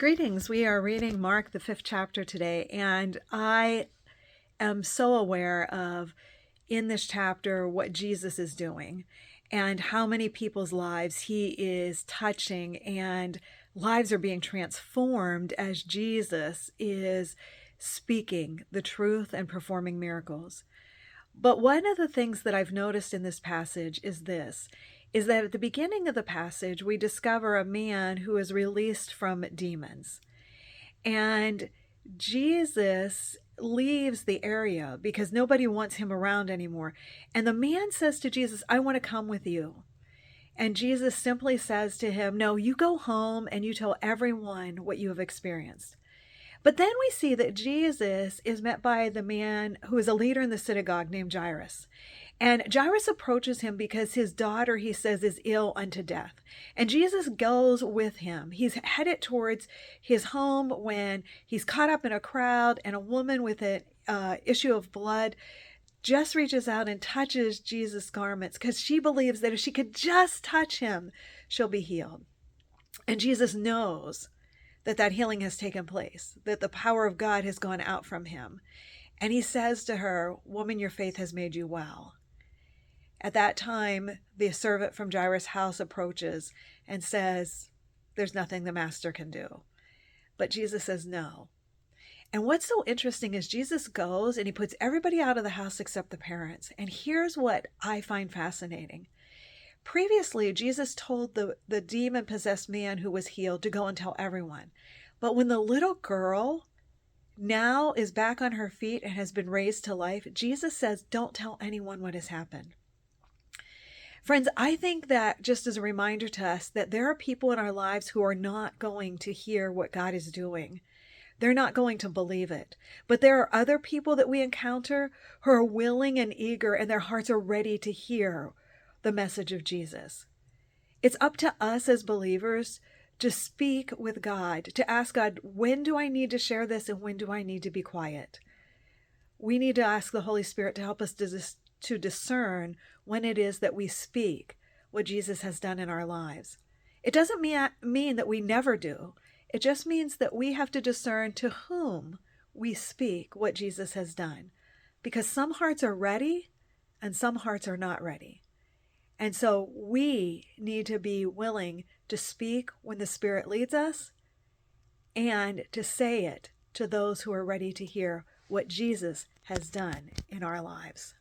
Greetings. We are reading Mark, the fifth chapter today, and I am so aware of in this chapter what Jesus is doing and how many people's lives he is touching, and lives are being transformed as Jesus is speaking the truth and performing miracles. But one of the things that I've noticed in this passage is that at the beginning of the passage, we discover a man who is released from demons. And Jesus leaves the area because nobody wants him around anymore. And the man says to Jesus, "I want to come with you." And Jesus simply says to him, "No, you go home and you tell everyone what you have experienced." But then we see that Jesus is met by the man who is a leader in the synagogue named Jairus. And Jairus approaches him because his daughter, he says, is ill unto death. And Jesus goes with him. He's headed towards his home when he's caught up in a crowd, and a woman with an issue of blood just reaches out and touches Jesus' garments because she believes that if she could just touch him, she'll be healed. And Jesus knows that healing has taken place, that the power of God has gone out from him. And he says to her, "Woman, your faith has made you well." At that time, the servant from Jairus' house approaches and says, "There's nothing the master can do." But Jesus says no. And what's so interesting is Jesus goes and he puts everybody out of the house except the parents. And here's what I find fascinating. Previously, Jesus told the demon-possessed man who was healed to go and tell everyone. But when the little girl now is back on her feet and has been raised to life, Jesus says, "Don't tell anyone what has happened." Friends, I think that just as a reminder to us that there are people in our lives who are not going to hear what God is doing. They're not going to believe it. But there are other people that we encounter who are willing and eager, and their hearts are ready to hear the message of Jesus. It's up to us as believers to speak with God, to ask God, when do I need to share this and when do I need to be quiet? We need to ask the Holy Spirit to help us to discern when it is that we speak what Jesus has done in our lives. It doesn't mean that we never do. It just means that we have to discern to whom we speak what Jesus has done. Because some hearts are ready and some hearts are not ready. And so we need to be willing to speak when the Spirit leads us and to say it to those who are ready to hear what Jesus has done in our lives.